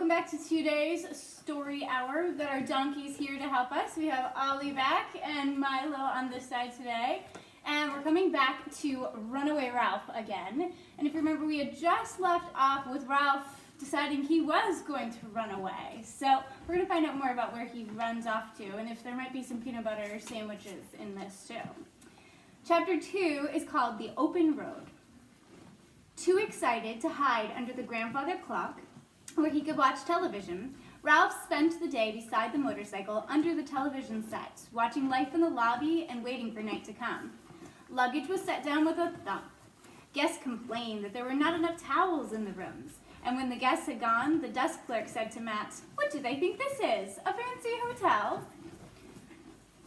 welcome back to today's story hour. We've got our donkeys here to help us. We have Ollie back and Milo on this side today. And we're coming back to Runaway Ralph again. And if you remember, we had just left off with Ralph deciding he was going to run away. So we're going to find out more about where he runs off to and if there might be some peanut butter sandwiches in this too. Chapter 2 is called The Open Road. Too excited to hide under the grandfather clock, where he could watch television, Ralph spent the day beside the motorcycle under the television set, watching life in the lobby and waiting for night to come. Luggage was set down with a thump. Guests complained that there were not enough towels in the rooms, and when the guests had gone, the desk clerk said to Matt, "What do they think this is? A fancy hotel?"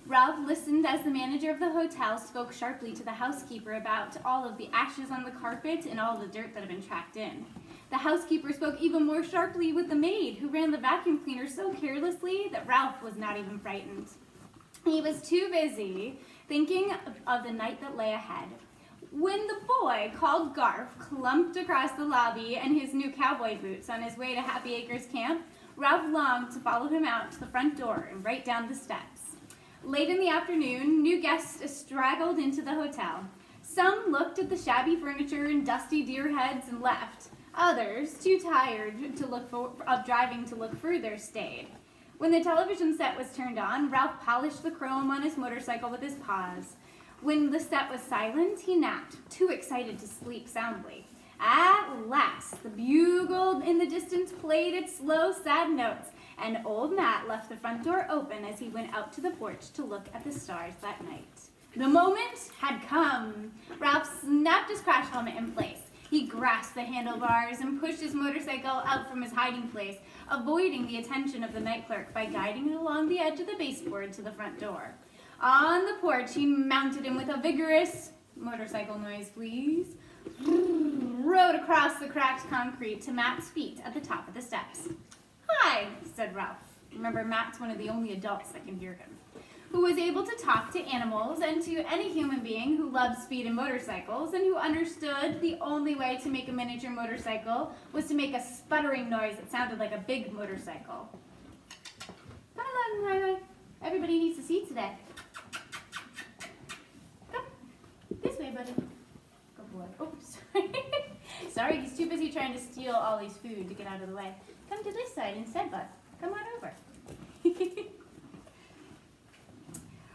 Ralph listened as the manager of the hotel spoke sharply to the housekeeper about all of the ashes on the carpet and all the dirt that had been tracked in. The housekeeper spoke even more sharply with the maid, who ran the vacuum cleaner so carelessly that Ralph was not even frightened. He was too busy thinking of the night that lay ahead. When the boy called Garf clumped across the lobby in his new cowboy boots on his way to Happy Acres Camp, Ralph longed to follow him out to the front door and right down the steps. Late in the afternoon, new guests straggled into the hotel. Some looked at the shabby furniture and dusty deer heads and left. Others, too tired of driving to look further, stayed. When the television set was turned on, Ralph polished the chrome on his motorcycle with his paws. When the set was silent, he napped, too excited to sleep soundly. At last, the bugle in the distance played its slow, sad notes, and old Matt left the front door open as he went out to the porch to look at the stars that night. The moment had come. Ralph snapped his crash helmet in place. He grasped the handlebars and pushed his motorcycle out from his hiding place, avoiding the attention of the night clerk by guiding it along the edge of the baseboard to the front door. On the porch, he mounted him with a vigorous, motorcycle noise please, rode across the cracked concrete to Matt's feet at the top of the steps. "Hi," said Ralph. Remember, Matt's one of the only adults that can hear him, who was able to talk to animals and to any human being who loved speed and motorcycles and who understood the only way to make a miniature motorcycle was to make a sputtering noise that sounded like a big motorcycle. Come along, Runaway. Everybody needs a seat today. Come. This way, buddy. Good boy. Oh, sorry. Sorry, he's too busy trying to steal Ollie's food to get out of the way. Come to this side instead, bud. Come on over.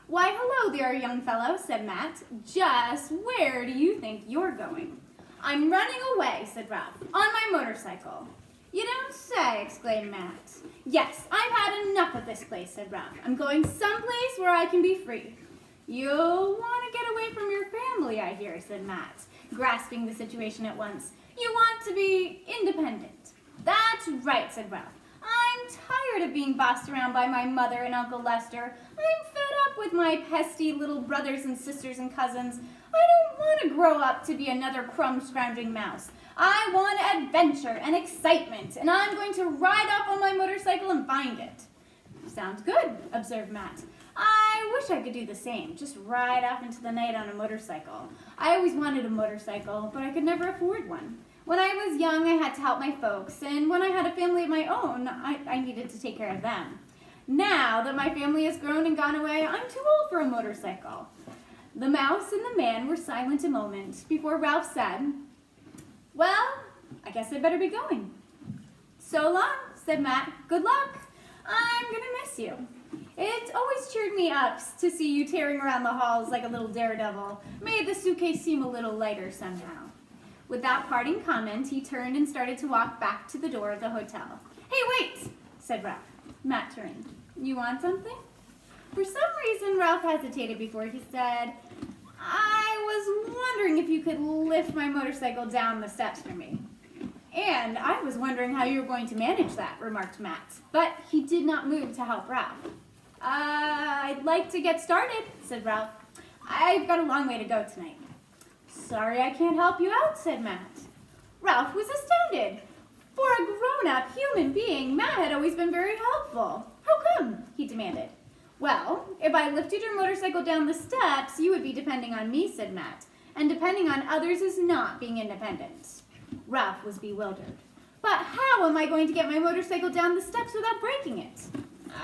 "Why, hello there, young fellow," said Matt. "Just where do you think you're going?" "I'm running away," said Ralph, "on my motorcycle." "You don't say," exclaimed Matt. "Yes, I've had enough of this place," said Ralph. "I'm going someplace where I can be free." "You'll want to get away from your family, I hear," said Matt, grasping the situation at once. "You want to be independent." "That's right," said Ralph. "I'm tired of being bossed around by my mother and Uncle Lester. I'm fed up with my pesky little brothers and sisters and cousins. I don't want to grow up to be another crumb-scrounging mouse. I want adventure and excitement, and I'm going to ride off on my motorcycle and find it." "Sounds good," observed Matt. "I wish I could do the same, just ride off into the night on a motorcycle. I always wanted a motorcycle, but I could never afford one. When I was young, I had to help my folks, and when I had a family of my own, I needed to take care of them. Now that my family has grown and gone away, I'm too old for a motorcycle." The mouse and the man were silent a moment before Ralph said, "Well, I guess I'd better be going." "So long," said Matt. "Good luck. I'm going to miss you. It always cheered me up to see you tearing around the halls like a little daredevil. Made the suitcase seem a little lighter somehow." With that parting comment, he turned and started to walk back to the door of the hotel. "Hey, wait," said Ralph. Matt turned. "You want something?" For some reason, Ralph hesitated before he said, "I was wondering if you could lift my motorcycle down the steps for me." "And I was wondering how you were going to manage that," remarked Matt. But he did not move to help Ralph. "I'd like to get started," said Ralph. "I've got a long way to go tonight." "Sorry I can't help you out," said Matt. Ralph was astounded. For a grown-up human being, Matt had always been very helpful. "How come?" he demanded. "Well, if I lifted your motorcycle down the steps, you would be depending on me," said Matt. "And depending on others is not being independent." Ralph was bewildered. "But how How am I going to get my motorcycle down the steps without breaking it?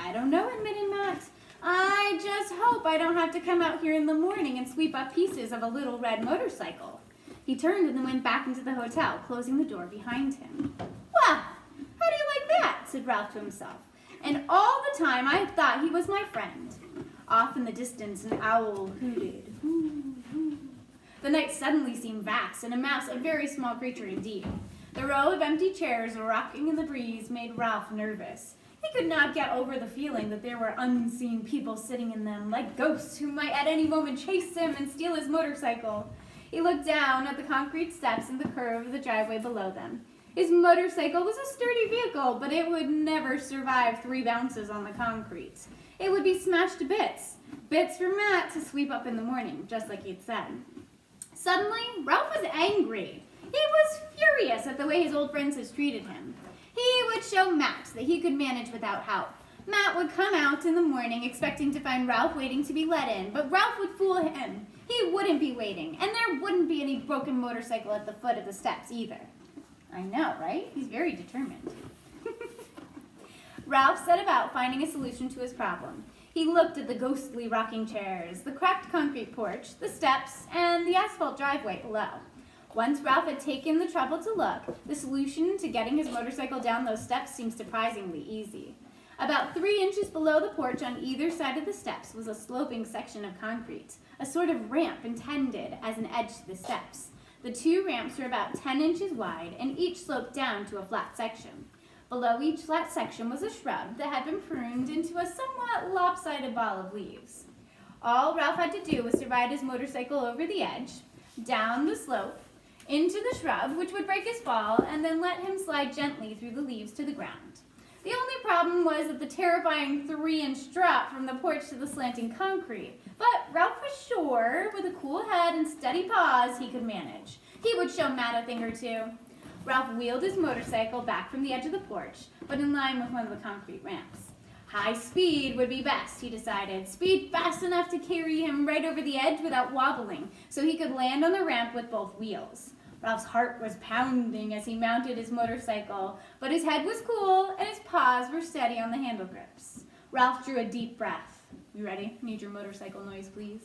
I don't know, admitted Matt. I just hope I don't have to come out here in the morning and sweep up pieces of a little red motorcycle. He turned and then went back into the hotel, closing the door behind him. Well, how do you like that? Said Ralph to himself. And all the time I thought he was my friend. Off in the distance an owl hooted. Hoo, hoo. The night suddenly seemed vast, and a mouse a very small creature indeed. The row of empty chairs rocking in the breeze made Ralph nervous. He could not get over the feeling that there were unseen people sitting in them, like ghosts who might at any moment chase him and steal his motorcycle. He looked down at the concrete steps and the curve of the driveway below them. His motorcycle was a sturdy vehicle, but it would never survive 3 bounces on the concrete. It would be smashed to bits. Bits for Matt to sweep up in the morning, just like he'd said. Suddenly, Ralph was angry. He was furious at the way his old friends had treated him. He would show Matt that he could manage without help. Matt would come out in the morning expecting to find Ralph waiting to be let in, but Ralph would fool him. He wouldn't be waiting, and there wouldn't be any broken motorcycle at the foot of the steps either. I know, right? He's very determined. Ralph set about finding a solution to his problem. He looked at the ghostly rocking chairs, the cracked concrete porch, the steps, and the asphalt driveway below. Once Ralph had taken the trouble to look, the solution to getting his motorcycle down those steps seemed surprisingly easy. About 3 inches below the porch on either side of the steps was a sloping section of concrete, a sort of ramp intended as an edge to the steps. The 2 ramps were about 10 inches wide, and each sloped down to a flat section. Below each flat section was a shrub that had been pruned into a somewhat lopsided ball of leaves. All Ralph had to do was to ride his motorcycle over the edge, down the slope, into the shrub, which would break his fall, and then let him slide gently through the leaves to the ground. The only problem was that the terrifying 3-inch drop from the porch to the slanting concrete. But Ralph was sure, with a cool head and steady paws, he could manage. He would show Matt a thing or two. Ralph wheeled his motorcycle back from the edge of the porch, but in line with one of the concrete ramps. High speed would be best, he decided. Speed fast enough to carry him right over the edge without wobbling, so he could land on the ramp with both wheels. Ralph's heart was pounding as he mounted his motorcycle, but his head was cool and his paws were steady on the handle grips. Ralph drew a deep breath. You ready? Need your motorcycle noise, please.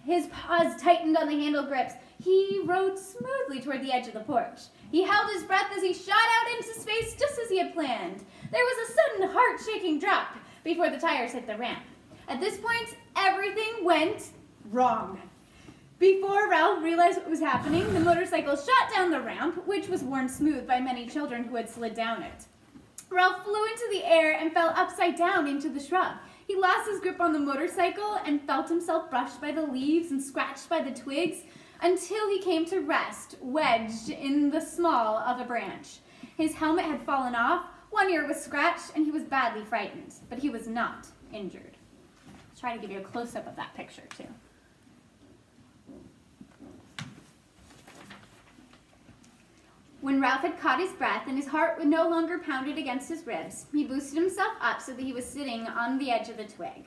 His paws tightened on the handle grips. He rode smoothly toward the edge of the porch. He held his breath as he shot out into space just as he had planned. There was a sudden heart-shaking drop before the tires hit the ramp. At this point, everything went wrong. Before Ralph realized what was happening, the motorcycle shot down the ramp, which was worn smooth by many children who had slid down it. Ralph flew into the air and fell upside down into the shrub. He lost his grip on the motorcycle and felt himself brushed by the leaves and scratched by the twigs until he came to rest, wedged in the small of a branch. His helmet had fallen off, one ear was scratched, and he was badly frightened, but he was not injured. I'll try to give you a close-up of that picture, too. When Ralph had caught his breath and his heart no longer pounded against his ribs, he boosted himself up so that he was sitting on the edge of the twig.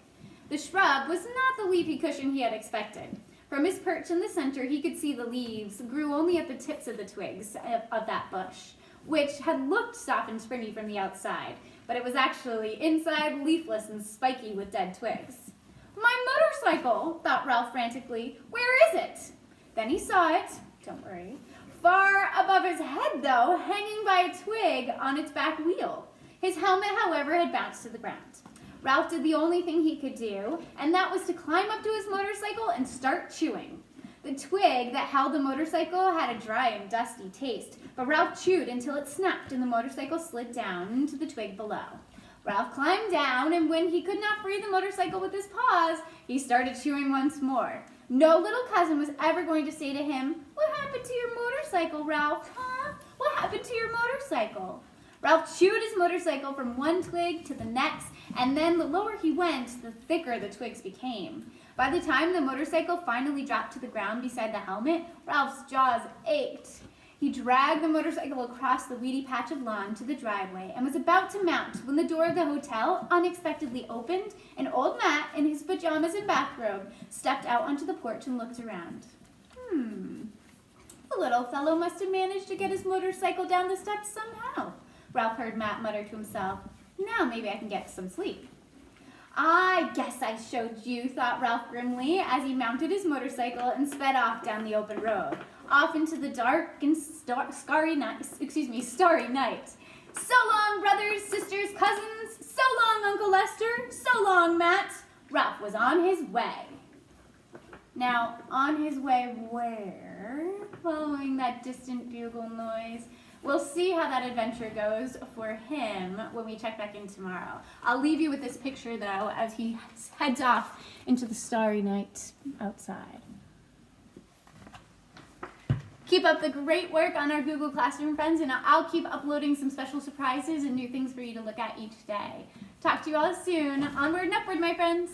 The shrub was not the leafy cushion he had expected. From his perch in the center, he could see the leaves grew only at the tips of the twigs of that bush, which had looked soft and springy from the outside, but it was actually inside leafless and spiky with dead twigs. My motorcycle, thought Ralph frantically. Where is it? Then he saw it, don't worry, far above his head, though, hanging by a twig on its back wheel. His helmet, however, had bounced to the ground. Ralph did the only thing he could do, and that was to climb up to his motorcycle and start chewing. The twig that held the motorcycle had a dry and dusty taste, but Ralph chewed until it snapped and the motorcycle slid down into the twig below. Ralph climbed down, and when he could not free the motorcycle with his paws, he started chewing once more. No little cousin was ever going to say to him, "What happened to your motorcycle, Ralph, huh? What happened to your motorcycle?" Ralph chewed his motorcycle from one twig to the next, and then the lower he went, the thicker the twigs became. By the time the motorcycle finally dropped to the ground beside the helmet, Ralph's jaws ached. He dragged the motorcycle across the weedy patch of lawn to the driveway and was about to mount when the door of the hotel unexpectedly opened and old Matt, in his pajamas and bathrobe, stepped out onto the porch and looked around. The little fellow must have managed to get his motorcycle down the steps somehow. Ralph heard Matt mutter to himself. Now maybe I can get some sleep. I guess I showed you, thought Ralph grimly as he mounted his motorcycle and sped off down the open road, off into the dark and starry night. So long, brothers, sisters, cousins. So long, Uncle Lester. So long, Matt. Ralph was on his way. Now, on his way where? Following that distant bugle noise. We'll see how that adventure goes for him when we check back in tomorrow. I'll leave you with this picture, though, as he heads off into the starry night outside. Keep up the great work on our Google Classroom, friends, and I'll keep uploading some special surprises and new things for you to look at each day. Talk to you all soon. Onward and upward, my friends.